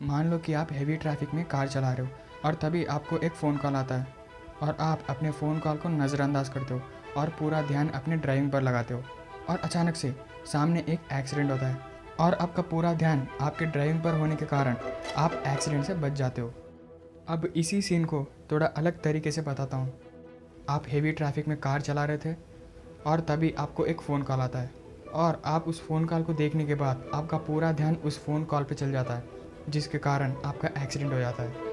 मान लो कि आप हेवी ट्रैफिक में कार चला रहे हो और तभी आपको एक फ़ोन कॉल आता है और आप अपने फ़ोन कॉल को नज़रअंदाज करते हो और पूरा ध्यान अपने ड्राइविंग पर लगाते हो और अचानक से सामने एक एक्सीडेंट होता है और आपका पूरा ध्यान आपके ड्राइविंग पर होने के कारण आप एक्सीडेंट से बच जाते हो। अब इसी सीन को थोड़ा अलग तरीके से बताता हूँ। आप हेवी ट्रैफिक में कार चला रहे थे और तभी आपको एक फ़ोन कॉल आता है और आप उस फ़ोन कॉल को देखने के बाद आपका पूरा ध्यान उस फ़ोन कॉल पे चल जाता है, जिसके कारण आपका एक्सीडेंट हो जाता है।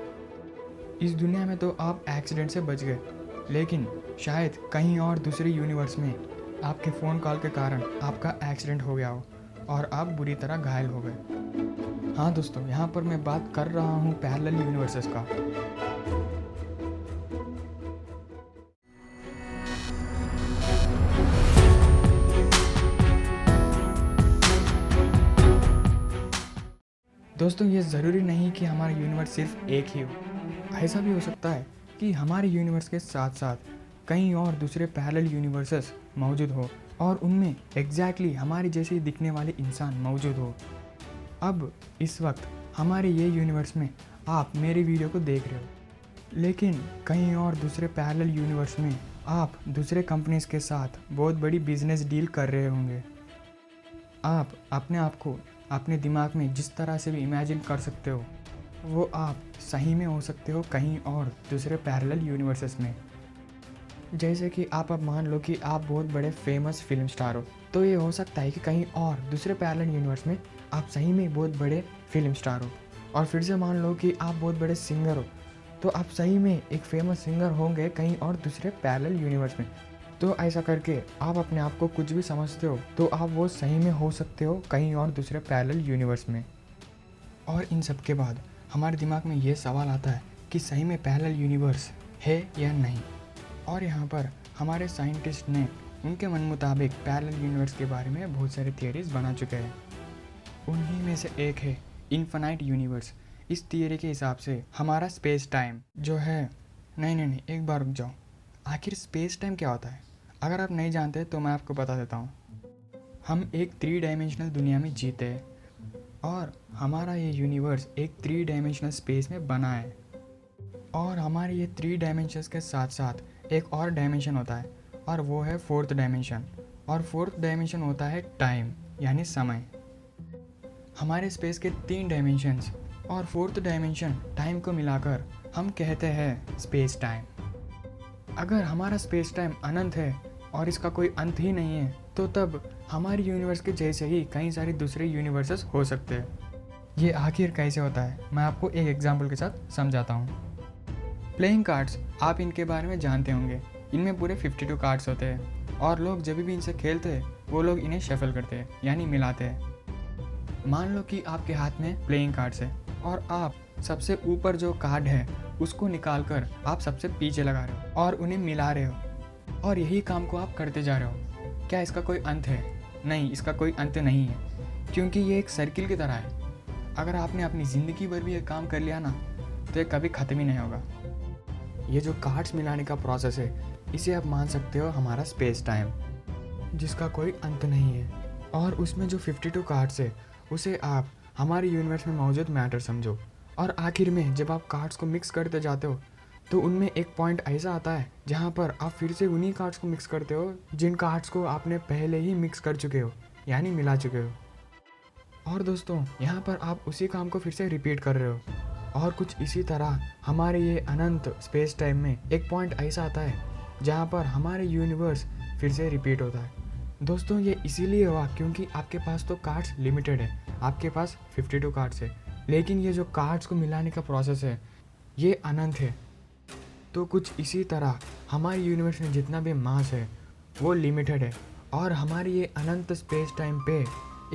इस दुनिया में तो आप एक्सीडेंट से बच गए, लेकिन शायद कहीं और दूसरे यूनिवर्स में आपके फ़ोन कॉल के कारण आपका एक्सीडेंट हो गया हो और आप बुरी तरह घायल हो गए। हाँ दोस्तों, यहाँ पर मैं बात कर रहा हूँ पैरेलल यूनिवर्सेस का। दोस्तों, ये ज़रूरी नहीं कि हमारा यूनिवर्स सिर्फ एक ही हो। ऐसा भी हो सकता है कि हमारे यूनिवर्स के साथ साथ कहीं और दूसरे पैरेलल यूनिवर्सेस मौजूद हो और उनमें एग्जैक्टली हमारे जैसे ही दिखने वाले इंसान मौजूद हो। अब इस वक्त हमारे ये यूनिवर्स में आप मेरी वीडियो को देख रहे हो, लेकिन कहीं और दूसरे पैरेलल यूनिवर्स में आप दूसरे कंपनीज के साथ बहुत बड़ी बिजनेस डील कर रहे होंगे। आप अपने आप को अपने दिमाग में जिस तरह से भी इमेजिन कर सकते हो, वो आप सही में हो सकते हो कहीं और दूसरे पैरेलल यूनिवर्सेस में। जैसे कि आप अब मान लो कि आप बहुत बड़े फेमस फिल्म स्टार हो, तो ये हो सकता है कि कहीं और दूसरे पैरेलल यूनिवर्स में आप सही में बहुत बड़े फिल्म स्टार हो। और फिर से मान लो कि आप बहुत बड़े सिंगर हो, तो आप सही में एक फेमस सिंगर होंगे कहीं और दूसरे पैरेलल यूनिवर्स में। तो ऐसा करके आप अपने आप को कुछ भी समझते हो तो आप वो सही में हो सकते हो कहीं और दूसरे पैरेलल यूनिवर्स में। और इन सब के बाद हमारे दिमाग में ये सवाल आता है कि सही में पैरेलल यूनिवर्स है या नहीं। और यहाँ पर हमारे साइंटिस्ट ने उनके मन मुताबिक पैरेलल यूनिवर्स के बारे में बहुत सारी थियरीज बना चुके हैं। उन्हीं में से एक है इन्फिनाइट यूनिवर्स। इस थियरी के हिसाब से हमारा स्पेस टाइम जो है, नहीं, एक बार रुक जाओ। आखिर स्पेस टाइम क्या होता है? अगर आप नहीं जानते तो मैं आपको बता देता हूँ। हम एक 3 डायमेंशनल दुनिया में जीते हैं और हमारा ये यूनिवर्स एक 3 डायमेंशनल स्पेस में बना है। और हमारे ये 3 डायमेंशंस के साथ साथ एक और डायमेंशन होता है और वो है 4th डायमेंशन। और 4th डायमेंशन होता है टाइम, यानी समय। हमारे स्पेस के 3 डायमेंशंस और 4th डायमेंशन टाइम को मिलाकर हम कहते हैं स्पेस टाइम। अगर हमारा स्पेस टाइम अनंत है और इसका कोई अंत ही नहीं है, तो तब हमारे यूनिवर्स के जैसे ही कई सारे दूसरे यूनिवर्सेस हो सकते हैं। ये आखिर कैसे होता है, मैं आपको एक एग्जांपल के साथ समझाता हूँ। प्लेइंग कार्ड्स, आप इनके बारे में जानते होंगे। इनमें पूरे 52 कार्ड्स होते हैं और लोग जब भी इनसे खेलते हैं वो लोग इन्हें शफल करते हैं, यानी मिलाते हैं। मान लो कि आपके हाथ में प्लेइंग कार्ड्स है और आप सबसे ऊपर जो कार्ड है उसको निकाल कर आप सबसे पीछे लगा रहे हो और उन्हें मिला रहे हो और यही काम को आप करते जा रहे हो। क्या इसका कोई अंत है? नहीं, इसका कोई अंत नहीं है, क्योंकि ये एक सर्किल की तरह है। अगर आपने अपनी ज़िंदगी भर भी ये काम कर लिया ना, तो ये कभी ख़त्म ही नहीं होगा। ये जो कार्ड्स मिलाने का प्रोसेस है, इसे आप मान सकते हो हमारा स्पेस टाइम, जिसका कोई अंत नहीं है। और उसमें जो 52 कार्ड्स है उसे आप हमारे यूनिवर्स में मौजूद मैटर समझो। और आखिर में जब आप कार्ड्स को मिक्स करते जाते हो तो उनमें एक पॉइंट ऐसा आता है जहाँ पर आप फिर से उन्हीं कार्ड्स को मिक्स करते हो जिन कार्ड्स को आपने पहले ही मिक्स कर चुके हो, यानी मिला चुके हो। और दोस्तों, यहाँ पर आप उसी काम को फिर से रिपीट कर रहे हो। और कुछ इसी तरह हमारे ये अनंत स्पेस टाइम में एक पॉइंट ऐसा आता है जहाँ पर हमारे यूनिवर्स फिर से रिपीट होता है। दोस्तों, ये इसीलिए हुआ क्योंकि आपके पास तो कार्ड्स लिमिटेड है, आपके पास 52 कार्ड्स है, लेकिन ये जो कार्ड्स को मिलाने का प्रोसेस है ये अनंत है। तो कुछ इसी तरह हमारे यूनिवर्स में जितना भी मास है वो लिमिटेड है और हमारे ये अनंत स्पेस टाइम पे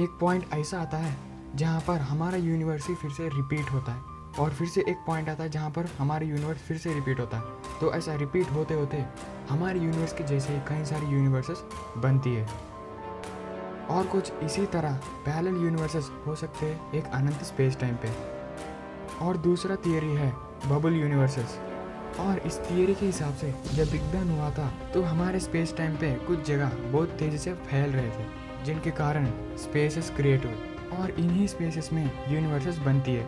एक पॉइंट ऐसा आता है जहाँ पर हमारा यूनिवर्स ही फिर से रिपीट होता है और फिर से एक पॉइंट आता है जहाँ पर हमारा यूनिवर्स फिर से रिपीट होता है। तो ऐसा रिपीट होते होते हमारे यूनिवर्स के जैसे ही कई सारी यूनिवर्सेस बनती है। और कुछ इसी तरह पैरेलल यूनिवर्सेस हो सकते हैं एक अनंत स्पेस टाइम पे। और दूसरा थियरी है बबल यूनिवर्सेस। और इस थियरी के हिसाब से जब बिग बैंग हुआ था तो हमारे स्पेस टाइम पे कुछ जगह बहुत तेज़ी से फैल रहे थे, जिनके कारण स्पेसेस क्रिएट हुए और इन्हीं स्पेसेस में यूनिवर्सेस बनती है।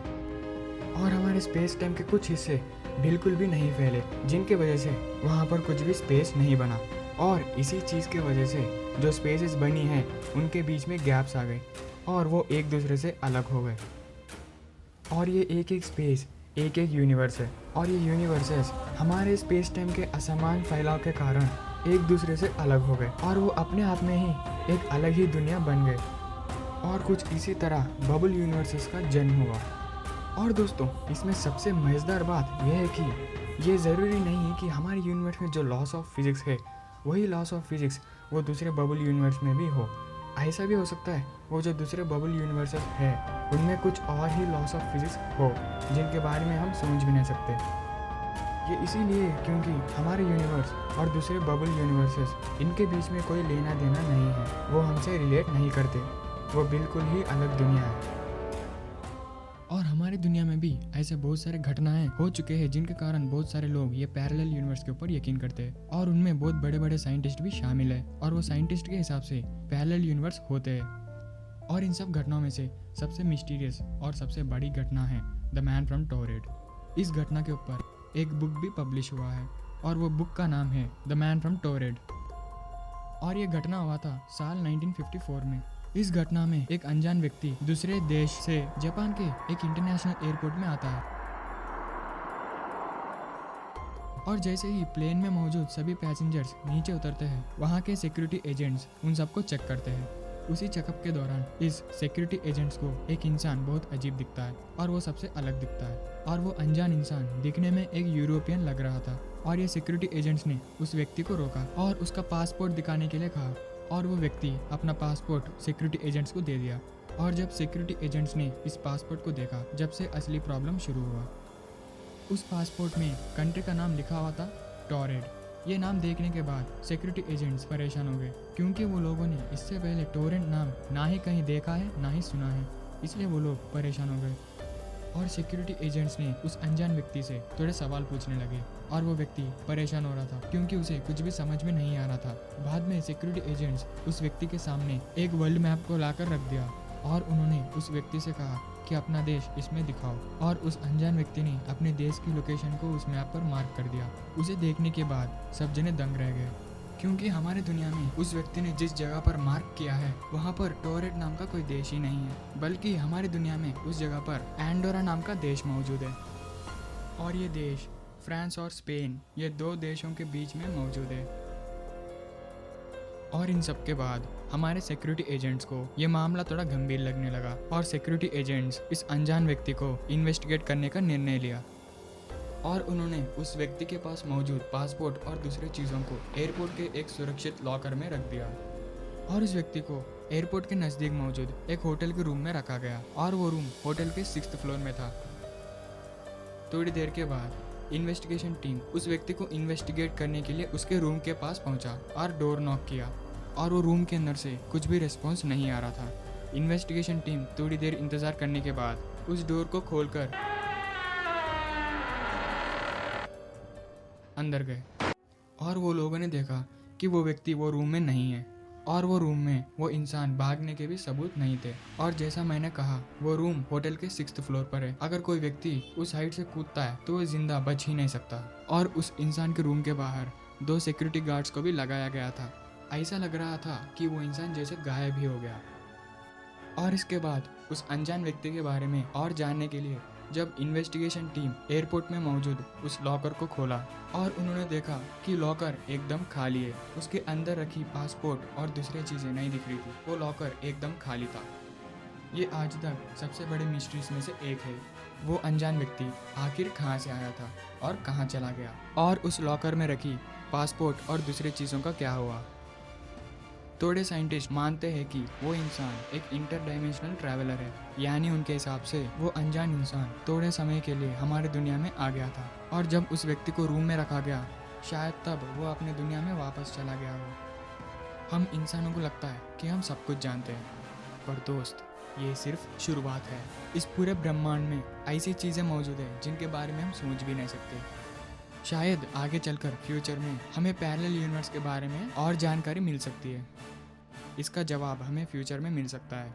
और हमारे स्पेस टाइम के कुछ हिस्से बिल्कुल भी नहीं फैले, जिनके वजह से वहाँ पर कुछ भी स्पेस नहीं बना। और इसी चीज़ की वजह से जो स्पेसेस बनी हैं उनके बीच में गैप्स आ गए और वो एक दूसरे से अलग हो गए। और ये एक एक स्पेस एक एक यूनिवर्स है, और ये यूनिवर्सेस हमारे स्पेस टाइम के असमान फैलाव के कारण एक दूसरे से अलग हो गए और वो अपने आप में ही एक अलग ही दुनिया बन गए। और कुछ इसी तरह बबल यूनिवर्सेस का जन्म हुआ। और दोस्तों, इसमें सबसे मज़ेदार बात यह है कि ये ज़रूरी नहीं है कि हमारे यूनिवर्स में जो लॉस ऑफ फिज़िक्स है वही लॉस ऑफ फिज़िक्स वो दूसरे बबल यूनिवर्स में भी हो। ऐसा भी हो सकता है वो जो दूसरे बबल यूनिवर्सेस है उनमें कुछ और ही लॉस ऑफ फिज़िक्स हो जिनके बारे में हम समझ भी नहीं सकते। ये इसीलिए क्योंकि हमारे यूनिवर्स और दूसरे बबल यूनिवर्सेस इनके बीच में कोई लेना देना नहीं है, वो हमसे रिलेट नहीं करते, वो बिल्कुल ही अलग दुनिया है। और हमारी दुनिया में भी ऐसे बहुत सारे घटनाएं हो चुके हैं जिनके कारण बहुत सारे लोग ये पैरेलल यूनिवर्स के ऊपर यकीन करते हैं, और उनमें बहुत बड़े बड़े साइंटिस्ट भी शामिल है, और वो साइंटिस्ट के हिसाब से पैरेलल यूनिवर्स होते हैं। और इन सब घटनाओं में से सबसे मिस्टीरियस और सबसे बड़ी घटना है द मैन फ्रॉम टोरेड। इस घटना के ऊपर एक बुक भी पब्लिश हुआ है और वो बुक का नाम है द मैन फ्रॉम टोरेड। और ये घटना हुआ था साल 1954 में। इस घटना में एक अनजान व्यक्ति दूसरे देश से जापान के एक इंटरनेशनल एयरपोर्ट में आता है, और जैसे ही प्लेन में मौजूद सभी पैसेंजर्स नीचे उतरते हैं, वहाँ के सिक्योरिटी एजेंट्स उन सबको चेक करते हैं। उसी चेकअप के दौरान इस सिक्योरिटी एजेंट्स को एक इंसान बहुत अजीब दिखता है और वो सबसे अलग दिखता है, और वो अनजान इंसान दिखने में एक यूरोपियन लग रहा था। और ये सिक्योरिटी एजेंट्स ने उस व्यक्ति को रोका और उसका पासपोर्ट दिखाने के लिए कहा, और वो व्यक्ति अपना पासपोर्ट सिक्योरिटी एजेंट्स को दे दिया। और जब सिक्योरिटी एजेंट्स ने इस पासपोर्ट को देखा, जब से असली प्रॉब्लम शुरू हुआ। उस पासपोर्ट में कंट्री का नाम लिखा हुआ था टोरेड। ये नाम देखने के बाद सिक्योरिटी एजेंट्स परेशान हो गए, क्योंकि वो लोगों ने इससे पहले टोरेड नाम ना ही कहीं देखा है ना ही सुना है, इसलिए वो लोग परेशान हो गए। और सिक्योरिटी एजेंट्स ने उस अनजान व्यक्ति से थोड़े सवाल पूछने लगे, और वो व्यक्ति परेशान हो रहा था क्योंकि उसे कुछ भी समझ में नहीं आ रहा था। बाद में सिक्योरिटी एजेंट्स उस व्यक्ति के सामने एक वर्ल्ड मैप को लाकर रख दिया, और उन्होंने उस व्यक्ति से कहा कि अपना देश इसमें दिखाओ। और उस अनजान व्यक्ति ने अपने देश की लोकेशन को उस मैप पर मार्क कर दिया। उसे देखने के बाद सब जने दंग रह गए, क्योंकि हमारे दुनिया में उस व्यक्ति ने जिस जगह पर मार्क किया है वहाँ पर टोरेड नाम का कोई देश ही नहीं है, बल्कि हमारी दुनिया में उस जगह पर एंडोरा नाम का देश मौजूद है। और ये देश फ्रांस और स्पेन, ये दो देशों के बीच में मौजूद है। और इन सब के बाद हमारे सिक्योरिटी एजेंट्स को ये मामला थोड़ा गंभीर लगने लगा, और सिक्योरिटी एजेंट्स इस अनजान व्यक्ति को इन्वेस्टिगेट करने का निर्णय लिया। और उन्होंने उस व्यक्ति के पास मौजूद पासपोर्ट और दूसरी चीज़ों को एयरपोर्ट के एक सुरक्षित लॉकर में रख दिया, और उस व्यक्ति को एयरपोर्ट के नज़दीक मौजूद एक होटल के रूम में रखा गया, और वो रूम होटल के 6th फ्लोर में था। थोड़ी देर के बाद इन्वेस्टिगेशन टीम उस व्यक्ति को इन्वेस्टिगेट करने के लिए उसके रूम के पास पहुंचा और डोर नॉक किया, और वो रूम के अंदर से कुछ भी रिस्पॉन्स नहीं आ रहा था। इन्वेस्टिगेशन टीम थोड़ी देर इंतज़ार करने के बाद उस डोर को खोलकर अंदर गए, और वो लोगों ने देखा कि वो व्यक्ति वो रूम में नहीं है, और वो रूम में वो इंसान भागने के भी सबूत नहीं थे। और जैसा मैंने कहा, वो रूम होटल के 6th फ्लोर पर है। अगर कोई व्यक्ति उस हाइट से कूदता है तो वो जिंदा बच ही नहीं सकता। और उस इंसान के रूम के बाहर 2 सिक्योरिटी गार्ड्स को भी लगाया गया था। ऐसा लग रहा था कि वो इंसान जैसे गायब ही हो गया। और इसके बाद उस अनजान व्यक्ति के बारे में और जानने के लिए जब इन्वेस्टिगेशन टीम एयरपोर्ट में मौजूद उस लॉकर को खोला, और उन्होंने देखा कि लॉकर एकदम खाली है। उसके अंदर रखी पासपोर्ट और दूसरी चीज़ें नहीं दिख रही थी, वो लॉकर एकदम खाली था। ये आज तक सबसे बड़े मिस्ट्रीज में से एक है। वो अनजान व्यक्ति आखिर कहाँ से आया था और कहाँ चला गया, और उस लॉकर में रखी पासपोर्ट और दूसरी चीज़ों का क्या हुआ। थोड़े साइंटिस्ट मानते हैं कि वो इंसान एक इंटर डायमेंशनल ट्रैवलर है, यानी उनके हिसाब से वो अनजान इंसान थोड़े समय के लिए हमारी दुनिया में आ गया था, और जब उस व्यक्ति को रूम में रखा गया शायद तब वो अपने दुनिया में वापस चला गया हो। हम इंसानों को लगता है कि हम सब कुछ जानते हैं, पर दोस्त ये सिर्फ शुरुआत है। इस पूरे ब्रह्मांड में ऐसी चीज़ें मौजूद हैं जिनके बारे में हम सोच भी नहीं सकते। शायद आगे चलकर फ्यूचर में हमें पैरेलल यूनिवर्स के बारे में और जानकारी मिल सकती है। इसका जवाब हमें फ्यूचर में मिल सकता है।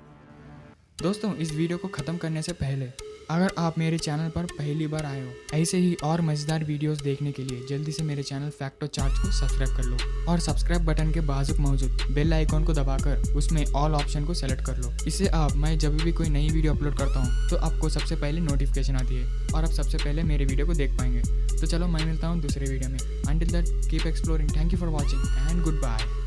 दोस्तों, इस वीडियो को ख़त्म करने से पहले अगर आप मेरे चैनल पर पहली बार आए हो ऐसे ही और मज़ेदार वीडियोस देखने के लिए जल्दी से मेरे चैनल फैक्ट और चार्ट को सब्सक्राइब कर लो और सब्सक्राइब बटन के बाजू मौजूद बेल आइकॉन को दबाकर उसमें ऑल ऑप्शन को सेलेक्ट कर लो। इससे आप मैं जब भी कोई नई वीडियो अपलोड करता हूँ तो आपको सबसे पहले नोटिफिकेशन आती है और आप सबसे पहले मेरे वीडियो को देख पाएंगे। तो चलो मैं मिलता हूँ दूसरे वीडियो में। Until that keep exploring. Thank you for watching and good bye.